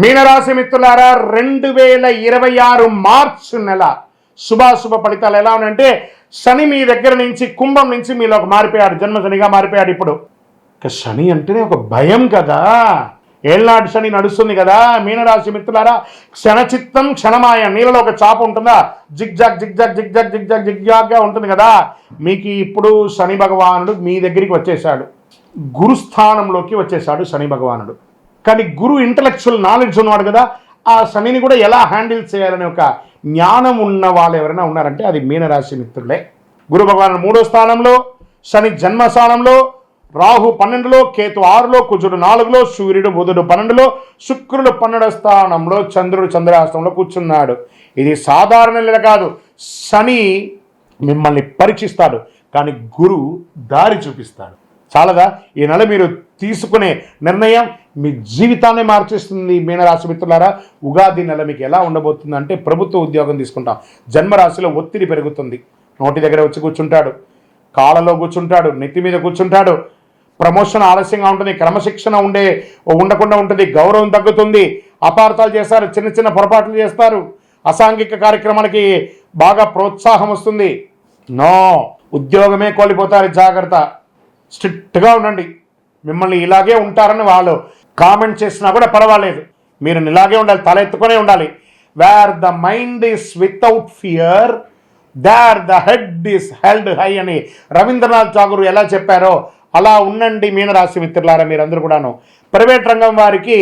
మీనరాశి మిత్రులారా, 2026 మార్చి నెల శుభాశుభ ఫలితాలు ఎలా ఉన్నాయంటే, శని మీ దగ్గర నుంచి కుంభం నుంచి మీలోకి మారిపోయాడు, జన్మ శనిగా మారిపోయాడు. ఇప్పుడు శని అంటేనే ఒక భయం కదా, ఏళ్ళనాటి శని నడుస్తుంది కదా. మీనరాశి మిత్రులారా, క్షణచిత్తం క్షణమాయ, నీళ్ళలో ఒక చాప ఉంటుందా, జిగ్జాగ్ జిగ్జాగ్ జిగ్జాగ్ జిగ్జాగ్ జిగ్జాగ్గా ఉంటుంది కదా. మీకు ఇప్పుడు శని భగవానుడు మీ దగ్గరికి వచ్చేసాడు, గురుస్థానంలోకి వచ్చేసాడు శని భగవానుడు. కానీ గురు ఇంటలెక్చువల్ నాలెడ్జ్ ఉన్నవాడు కదా, ఆ శనిని కూడా ఎలా హ్యాండిల్ చేయాలనే ఒక జ్ఞానం ఉన్న వాళ్ళు ఎవరైనా ఉన్నారంటే అది మీనరాశి మిత్రులే. గురు భగవానుడు 3వ స్థానంలో, శని జన్మస్థానంలో, రాహు 12లో, కేతు 6లో, కుజుడు 4లో, సూర్యుడు బుధుడు 12లో, శుక్రుడు 12వ స్థానంలో, చంద్రుడు చంద్రాష్టంలో కూర్చున్నాడు. ఇది సాధారణ నెల కాదు. శని మిమ్మల్ని పరీక్షిస్తాడు, కానీ గురు దారి చూపిస్తాడు. చాలదా? ఈ నెల మీరు తీసుకునే నిర్ణయం మీ జీవితాన్ని మార్చేస్తుంది. మీనరాశి మిత్రులారా, ఉగాది నెల మీకు ఎలా ఉండబోతుంది అంటే, ప్రభుత్వ ఉద్యోగం తీసుకుంటాం, జన్మరాశిలో ఒత్తిడి పెరుగుతుంది. నోటి దగ్గర వచ్చి కూర్చుంటాడు, కాళ్ళలో కూర్చుంటాడు, నెత్తి మీద కూర్చుంటాడు, ప్రమోషన్ ఆలస్యంగా ఉంటుంది, క్రమశిక్షణ ఉండకుండా ఉంటుంది, గౌరవం తగ్గుతుంది, అపార్థాలు చేస్తారు, చిన్న చిన్న పొరపాట్లు చేస్తారు, అసాంఘిక కార్యక్రమాలకి బాగా ప్రోత్సాహం వస్తుంది. నో, ఉద్యోగమే కోల్పోతారు, జాగ్రత్త. స్ట్రిక్ట్గా ఉండండి. మిమ్మల్ని ఇలాగే ఉంటారని వాళ్ళు కామెంట్ చేసినా కూడా పర్వాలేదు, మీరు ఇలాగే ఉండాలి, తల ఎత్తుకొనే ఉండాలి. Where the mind is without fear, there the head is held high అని రవీంద్రనాథ్ ఠాగూర్ ఎలా చెప్పారో అలా ఉండండి. మీనరాశి మిత్రులారా, మీరందరూ కూడాను. ప్రైవేట్ రంగం వారికి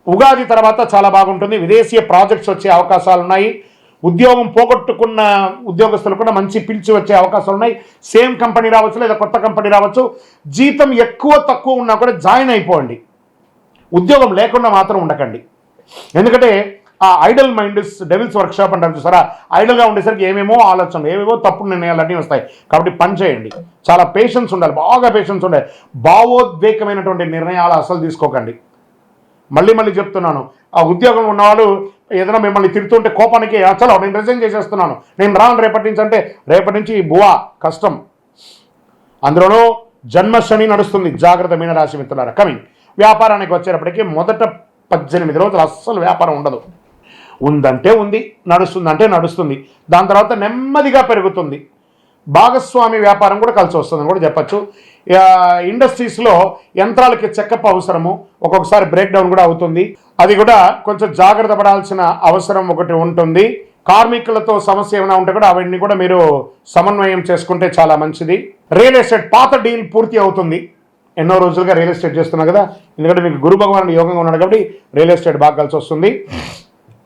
ఉగాది తర్వాత చాలా బాగుంటుంది. విదేశీయ ప్రాజెక్ట్స్ వచ్చే అవకాశాలు ఉన్నాయి. ఉద్యోగం పోగొట్టుకున్న ఉద్యోగస్తులు కూడా మంచి పిలిచి వచ్చే అవకాశాలు ఉన్నాయి. సేమ్ కంపెనీ రావచ్చు, లేదా కొత్త కంపెనీ రావచ్చు. జీతం ఎక్కువ తక్కువ ఉన్నా కూడా జాయిన్ అయిపోండి, ఉద్యోగం లేకుండా మాత్రం ఉండకండి. ఎందుకంటే ఆ ఐడల్ మైండ్ డెవిల్స్ వర్క్షాప్ అంటారు చూసారా, ఐడల్గా ఉండేసరికి ఏమేమో ఆలోచనలు, ఏమేమో తప్పుడు నిర్ణయాలన్నీ వస్తాయి. కాబట్టి పని చేయండి, చాలా పేషెన్స్ ఉండాలి, బాగా పేషెన్స్ ఉండాలి. భావోద్వేగమైనటువంటి నిర్ణయాలు అసలు తీసుకోకండి. మళ్ళీ చెప్తున్నాను, ఆ ఉద్యోగం ఉన్నవాళ్ళు ఏదైనా మిమ్మల్ని తిడుతుంటే కోపానికి చలో నేను రిజైన్ చేసేస్తున్నాను, నేను రాను రేపటి నుంచి అంటే, రేపటి నుంచి బువా కష్టం. అందులోనూ జన్మ శని నడుస్తుంది, జాగ్రత్త మీనరాశి మిత్రులారా. కమింగ్ వ్యాపారానికి వచ్చేటప్పటికి మొదట 18 రోజులు అస్సలు వ్యాపారం ఉండదు. ఉందంటే ఉంది, నడుస్తుందంటే నడుస్తుంది. దాని తర్వాత నెమ్మదిగా పెరుగుతుంది. భాగస్వామి వ్యాపారం కూడా కలిసి వస్తుందని కూడా చెప్పచ్చు. ఇండస్ట్రీస్లో యంత్రాలకి చెకప్ అవసరము, ఒక్కొక్కసారి బ్రేక్ డౌన్ కూడా అవుతుంది. అది కూడా కొంచెం జాగ్రత్త పడాల్సిన అవసరం ఒకటి ఉంటుంది. కార్మికులతో సమస్య ఏమైనా ఉంటే కూడా అవన్నీ కూడా మీరు సమన్వయం చేసుకుంటే చాలా మంచిది. రియల్ ఎస్టేట్ పాత డీల్ పూర్తి అవుతుంది. ఎన్నో రోజులుగా రియల్ ఎస్టేట్ చేస్తున్నా కదా, ఎందుకంటే మీకు గురు భగవానుడు యోగంగా ఉన్నాడు కాబట్టి రియల్ ఎస్టేట్ బాగా కలిసి వస్తుంది.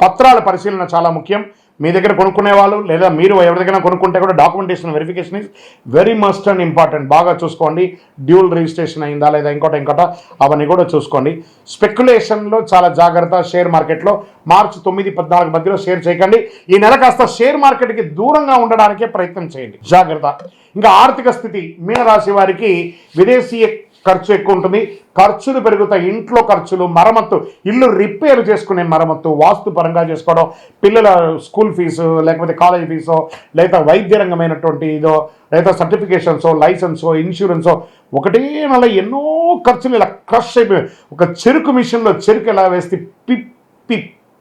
పత్రాల పరిశీలన చాలా ముఖ్యం. మీ దగ్గర కొనుక్కునే వాళ్ళు లేదా మీరు ఎవరి దగ్గర కొనుక్కుంటే కూడా documentation verification is very must and important. బాగా చూసుకోండి, డ్యూల్ రిజిస్ట్రేషన్ అయిందా లేదా ఇంకోట అవన్నీ కూడా చూసుకోండి. స్పెక్యులేషన్లో చాలా జాగ్రత్త. షేర్ మార్కెట్లో మార్చి 9-14 మధ్యలో షేర్ చేయకండి. ఈ నెల కాస్త షేర్ మార్కెట్కి దూరంగా ఉండడానికే ప్రయత్నం చేయండి, జాగ్రత్త. ఇంకా ఆర్థిక స్థితి, మీనరాశి వారికి విదేశీ ఖర్చు ఎక్కువ ఉంటుంది, ఖర్చులు పెరుగుతాయి. ఇంట్లో ఖర్చులు, మరమ్మత్తు, ఇల్లు రిపేర్ చేసుకునే మరమ్మత్తు, వాస్తు పరంగా చేసుకోవడం, పిల్లల స్కూల్ ఫీజు లేకపోతే కాలేజ్ ఫీజో, లేదా వైద్య రంగమైనటువంటి ఇదో, లేదా సర్టిఫికేషన్సో, లైసెన్సో, ఇన్సూరెన్సో, ఒకటే మళ్ళీ ఎన్నో ఖర్చులు ఇలా క్రష్ అయిపోయి, ఒక చెరుకు మిషన్లో చెరుకు ఎలా వేస్తే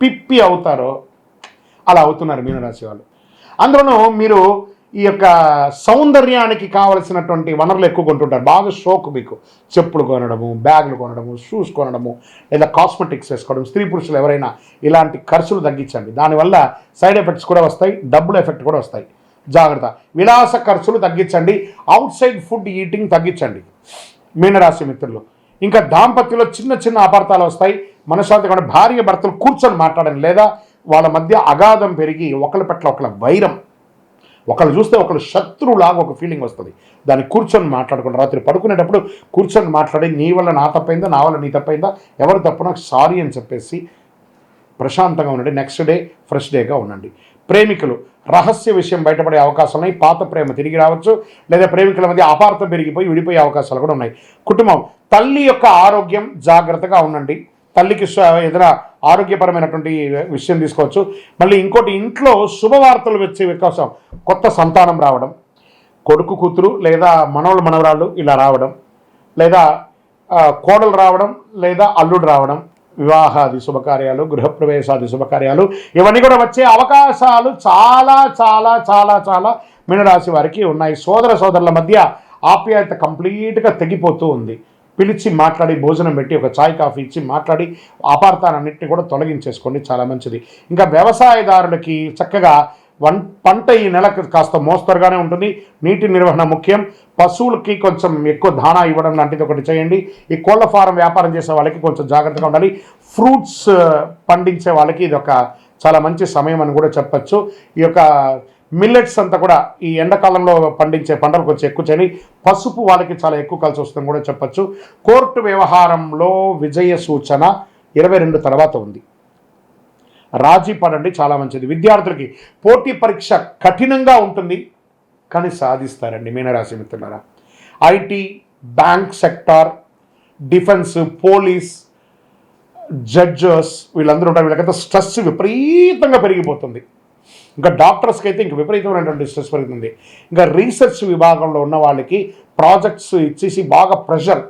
పిప్పి అవుతారో అలా అవుతున్నారు మీనరాశి వాళ్ళు. అందులోనూ మీరు ఈ యొక్క సౌందర్యానికి కావలసినటువంటి వనరులు ఎక్కువ కొంటుంటారు. బాగా షోకు మీకు చెప్పులు కొనడము, బ్యాగులు కొనడము, షూస్ కొనడము, లేదా కాస్మెటిక్స్ వేసుకోవడం. స్త్రీ పురుషులు ఎవరైనా ఇలాంటి ఖర్చులు తగ్గించండి, దానివల్ల సైడ్ ఎఫెక్ట్స్ కూడా వస్తాయి, డబ్బుల ఎఫెక్ట్ కూడా వస్తాయి, జాగ్రత్త. విలాస ఖర్చులు తగ్గించండి, అవుట్ సైడ్ ఫుడ్ ఈటింగ్ తగ్గించండి మీనరాశి మిత్రులు. ఇంకా దాంపత్యంలో చిన్న అపార్థాలు వస్తాయి. మనశ్శాంతి కూడా భార్య భర్తలు కూర్చొని మాట్లాడండి, లేదా వాళ్ళ మధ్య అగాధం పెరిగి ఒకరి పట్ల ఒకళ్ళ వైరం, ఒకళ్ళు చూస్తే ఒకళ్ళు శత్రువులాగా ఒక ఫీలింగ్ వస్తుంది. దాన్ని కూర్చొని మాట్లాడుకుంటారు. రాత్రి పడుకునేటప్పుడు కూర్చొని మాట్లాడి, నీ వల్ల నా తప్పైందా, నా వల్ల నీ తప్పైందా, ఎవరు తప్పు నాకు సారీ అని చెప్పేసి ప్రశాంతంగా ఉండండి. నెక్స్ట్ డే ఫ్రెష్ డేగా ఉండండి. ప్రేమికులు, రహస్య విషయం బయటపడే అవకాశాలు ఉన్నాయి. పాత ప్రేమ తిరిగి రావచ్చు, లేదా ప్రేమికుల మధ్య అపార్థం పెరిగిపోయి విడిపోయే అవకాశాలు కూడా ఉన్నాయి. కుటుంబం, తల్లి యొక్క ఆరోగ్యం జాగ్రత్తగా ఉండండి. తల్లికి ఏదైనా ఆరోగ్యపరమైనటువంటి విషయం తీసుకోవచ్చు. మళ్ళీ ఇంకోటి, ఇంట్లో శుభవార్తలు వచ్చే అవకాశం, కొత్త సంతానం రావడం, కొడుకు కూతురు లేదా మనవలు మనవరాళ్ళు ఇలా రావడం, లేదా కోడలు రావడం, లేదా అల్లుడు రావడం, వివాహాది శుభకార్యాలు, గృహప్రవేశాది శుభకార్యాలు ఇవన్నీ కూడా వచ్చే అవకాశాలు చాలా చాలా చాలా చాలా మీనరాశి వారికి ఉన్నాయి. సోదరుల మధ్య ఆప్యాయత కంప్లీట్గా తెగిపోతూ ఉంది. పిలిచి మాట్లాడి భోజనం పెట్టి ఒక చాయ్ కాఫీ ఇచ్చి మాట్లాడి అపార్థాలన్నింటినీ కూడా తొలగించేసుకోండి, చాలా మంచిది. ఇంకా వ్యవసాయదారులకి చక్కగా పంట ఈ నెలకు కాస్త మోస్తరుగానే ఉంటుంది. నీటి నిర్వహణ ముఖ్యం. పశువులకి కొంచెం ఎక్కువ దానా ఇవ్వడం లాంటిది ఒకటి చేయండి. ఈ కోళ్ల ఫారం వ్యాపారం చేసే వాళ్ళకి కొంచెం జాగ్రత్తగా ఉండాలి. ఫ్రూట్స్ పండించే వాళ్ళకి ఇది ఒక చాలా మంచి సమయం అని కూడా చెప్పచ్చు. ఈ యొక్క మిల్లెట్స్ అంతా కూడా ఈ ఎండాకాలంలో పండించే పంటలు కొంచెం ఎక్కువ చేయాలి. పసుపు వాళ్ళకి చాలా ఎక్కువ కలిసి వస్తుందని కూడా చెప్పచ్చు. కోర్టు వ్యవహారంలో విజయ సూచన 22 తర్వాత ఉంది. రాజీ పడండి, చాలా మంచిది. విద్యార్థులకి పోటీ పరీక్ష కఠినంగా ఉంటుంది కానీ సాధిస్తారండి మీనరాశి మిత్రులారా. IT, bank sector, defence, police, judges వీళ్ళందరూ ఉంటారు. వీళ్ళకైతే స్ట్రెస్ విపరీతంగా పెరిగిపోతుంది. ఇంకా డాక్టర్స్కి అయితే ఇంక విపరీతమైనటువంటి స్ట్రెస్ పెరుగుతుంది. ఇంకా రీసెర్చ్ విభాగంలో ఉన్న వాళ్ళకి ప్రాజెక్ట్స్ ఇచ్చేసి బాగా ప్రెషర్,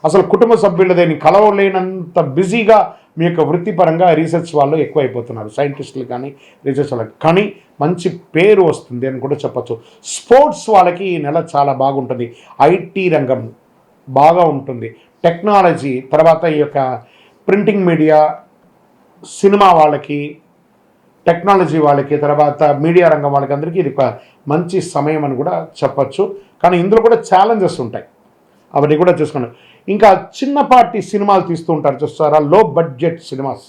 అసలు కుటుంబ సభ్యులు దేన్ని కలవలేనంత బిజీగా మీ యొక్క వృత్తిపరంగా రీసెర్చ్ వాళ్ళు ఎక్కువైపోతున్నారు, సైంటిస్టులు కానీ రీసెర్చ్ వాళ్ళకి. కానీ మంచి పేరు వస్తుంది అని కూడా చెప్పచ్చు. స్పోర్ట్స్ వాళ్ళకి ఈ నెల చాలా బాగుంటుంది. ఐటీ రంగం బాగా ఉంటుంది. టెక్నాలజీ తర్వాత ఈ యొక్క ప్రింటింగ్ మీడియా, సినిమా వాళ్ళకి, టెక్నాలజీ వాళ్ళకి, తర్వాత మీడియా రంగం వాళ్ళకి అందరికీ ఇది ఒక మంచి సమయం అని కూడా చెప్పచ్చు. కానీ ఇందులో కూడా ఛాలెంజెస్ ఉంటాయి, అవన్నీ కూడా చూసుకోండి. ఇంకా చిన్నపాటి సినిమాలు తీస్తూ ఉంటారు చూస్తారా, లో బడ్జెట్ సినిమాస్,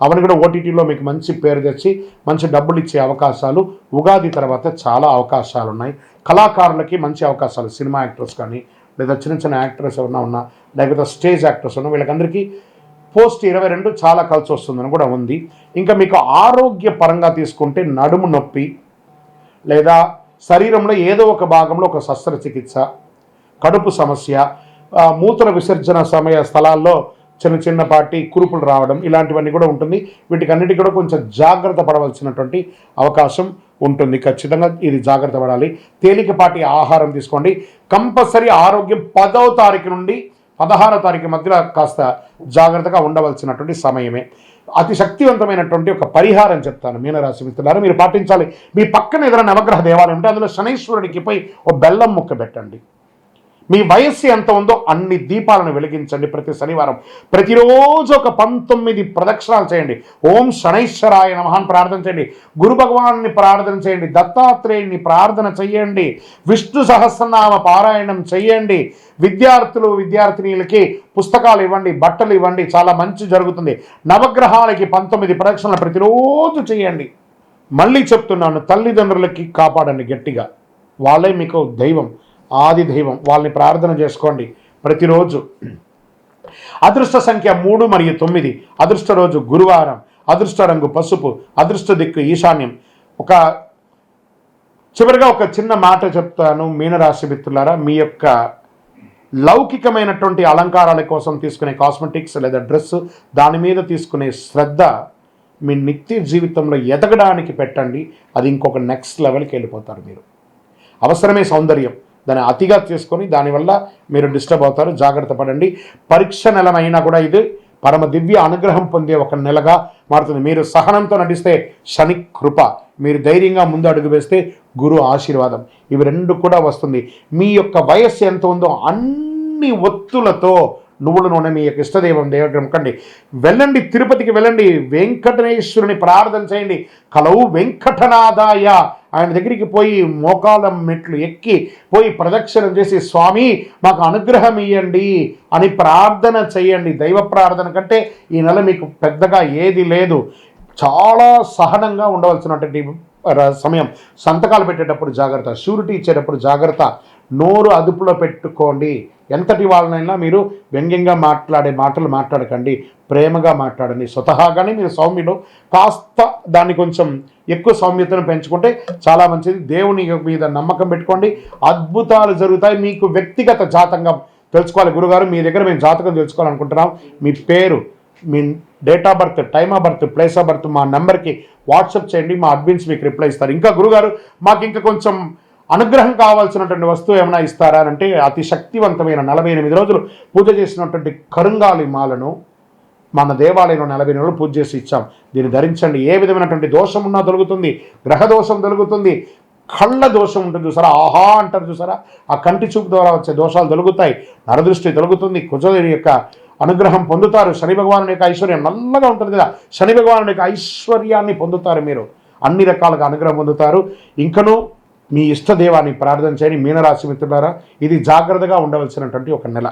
అవన్నీ కూడా ఓటీటీలో మీకు మంచి పేరు తెచ్చి మంచి డబ్బులు ఇచ్చే అవకాశాలు ఉగాది తర్వాత చాలా అవకాశాలు ఉన్నాయి. కళాకారులకి మంచి అవకాశాలు, సినిమా యాక్టర్స్ కానీ లేదా చిన్న చిన్న యాక్టర్స్ ఎవరైనా ఉన్నా లేకపోతే స్టేజ్ యాక్టర్స్ ఉన్నా వీళ్ళకందరికీ పోస్ట్ 22 చాలా కలిసి వస్తుందని కూడా ఉంది. ఇంకా మీకు ఆరోగ్యపరంగా తీసుకుంటే నడుము నొప్పి లేదా శరీరంలో ఏదో ఒక భాగంలో ఒక శస్త్రచికిత్స, కడుపు సమస్య, మూత్ర విసర్జన సమయ స్థలాల్లో చిన్నపాటి కురుపులు రావడం ఇలాంటివన్నీ కూడా ఉంటుంది. వీటికన్నిటికీ కూడా కొంచెం జాగ్రత్త పడవలసినటువంటి అవకాశం ఉంటుంది. ఖచ్చితంగా ఇది జాగ్రత్త పడాలి. తేలికపాటి ఆహారం తీసుకోండి. కంపల్సరీ ఆరోగ్యం 10వ తారీఖు నుండి 16వ తారీఖు మధ్యలో కాస్త జాగ్రత్తగా ఉండవలసినటువంటి సమయమే. అతి శక్తివంతమైనటువంటి ఒక పరిహారం చెప్తాను మీనరాశి మిత్రులారా, మీరు పాటించాలి. మీ పక్కన ఏదైనా నవగ్రహ దేవాలయం ఉంటే అందులో శనీశ్వరుడికి పోయి ఓ బెల్లం ముక్క పెట్టండి. మీ వయస్సు ఎంత ఉందో అన్ని దీపాలను వెలిగించండి. ప్రతి శనివారం ప్రతిరోజు ఒక 19 ప్రదక్షిణాలు చేయండి. ఓం శనైశ్వరాయ నమః అని ప్రార్థన చేయండి. గురు భగవాన్ని ప్రార్థన చేయండి. దత్తాత్రేయుని ప్రార్థన చేయండి. విష్ణు సహస్రనామ పారాయణం చేయండి. విద్యార్థినీలకి పుస్తకాలు ఇవ్వండి, బట్టలు ఇవ్వండి, చాలా మంచి జరుగుతుంది. నవగ్రహాలకి 19 ప్రదక్షిణలు ప్రతిరోజు చేయండి. మళ్ళీ చెప్తున్నాను, తల్లిదండ్రులకి కాపాడండి గట్టిగా, వాళ్ళే మీకు దైవం, ఆది దైవం, వాళ్ళని ప్రార్థన చేసుకోండి ప్రతిరోజు. అదృష్ట సంఖ్య 3 మరియు 9. అదృష్ట రోజు గురువారం. అదృష్ట రంగు పసుపు. అదృష్ట దిక్కు ఈశాన్యం. చివరిగా ఒక చిన్న మాట చెప్తాను మీనరాశి మిత్రులారా, మీ యొక్క లౌకికమైనటువంటి అలంకారాల కోసం తీసుకునే కాస్మెటిక్స్ లేదా డ్రెస్, దాని మీద తీసుకునే శ్రద్ధ మీ నిత్య జీవితంలో ఎదగడానికి పెట్టండి. అది ఇంకొక నెక్స్ట్ లెవెల్కి వెళ్ళిపోతారు మీరు. అవసరమే సౌందర్యం, దాన్ని అతిగా చేసుకొని దానివల్ల మీరు డిస్టర్బ్ అవుతారు. జాగ్రత్త పడండి. పరీక్ష నెలనైనా కూడా ఇది పరమ దివ్య అనుగ్రహం పొందే ఒక నెలగా మారుతుంది. మీరు సహనంతో నడిస్తే శని కృప, మీరు ధైర్యంగా ముందు అడుగు వేస్తే గురు ఆశీర్వాదం, ఇవి 2 కూడా వస్తుంది. మీ యొక్క వయస్సు ఎంత ఉందో అన్ని ఒత్తులతో నువ్వుల నూనె మీ యొక్క ఇష్టదైవం దేవకండి వెళ్ళండి. తిరుపతికి వెళ్ళండి, వెంకటేశ్వరుని ప్రార్థన చేయండి. కలవు వెంకటనాథాయ, ఆయన దగ్గరికి పోయి మోకాల మెట్లు ఎక్కి పోయి ప్రదక్షిణం చేసి స్వామి మాకు అనుగ్రహం ఇవ్వండి అని ప్రార్థన చేయండి. దైవ ప్రార్థన కంటే ఈ నెల మీకు పెద్దగా ఏది లేదు. చాలా సహనంగా ఉండవలసినటువంటి సమయం. సంతకాలు పెట్టేటప్పుడు జాగ్రత్త, షూరిటీ ఇచ్చేటప్పుడు జాగ్రత్త, నోరు అదుపులో పెట్టుకోండి. ఎంతటి వాళ్ళనైనా మీరు వ్యంగ్యంగా మాట్లాడే మాటలు మాట్లాడకండి, ప్రేమగా మాట్లాడండి. స్వతహాగానే మీరు సౌమ్యులు, కాస్త దాన్ని కొంచెం ఎక్కువ సౌమ్యతను పెంచుకుంటే చాలా మంచిది. దేవుని మీద నమ్మకం పెట్టుకోండి, అద్భుతాలు జరుగుతాయి. మీకు వ్యక్తిగత జాతకం తెలుసుకోవాలి. గురుగారు మీ దగ్గర మేము జాతకం తెలుసుకోవాలనుకుంటున్నాం, మీ పేరు, మీ date of birth, time of birth, place of birth మా నెంబర్కి వాట్సాప్ చేయండి. మా అడ్మిన్స్ మీకు రిప్లై ఇస్తారు. ఇంకా గురుగారు మాకు ఇంకా కొంచెం అనుగ్రహం కావాల్సినటువంటి వస్తువు ఏమైనా ఇస్తారా అంటే, అతి శక్తివంతమైన 48 రోజులు పూజ చేసినటువంటి కరుంగాలి మాలను మన దేవాలయంలో 40 నెలలు పూజ చేసి ఇచ్చాం. దీన్ని ధరించండి. ఏ విధమైనటువంటి దోషం ఉన్నా తొలగుతుంది. గ్రహ దోషం తొలగుతుంది. కళ్ళ దోషం ఉంటుంది చూసారా, ఆహా అంటారు చూసారా, ఆ కంటి చూపు ద్వారా వచ్చే దోషాలు తొలగుతాయి. నరదృష్టి తొలగుతుంది. కుజుని యొక్క అనుగ్రహం పొందుతారు. శని భగవానుడి యొక్క ఐశ్వర్యం నల్లగా ఉంటుంది కదా, శని భగవానుడి యొక్క ఐశ్వర్యాన్ని పొందుతారు. మీరు అన్ని రకాలుగా అనుగ్రహం పొందుతారు. ఇంకనూ మీ ఇష్టదేవాన్ని ప్రార్థన చేయని మీనరాశి మిత్రులారా, ఇది జాగ్రత్తగా ఉండవలసినటువంటి ఒక నెల.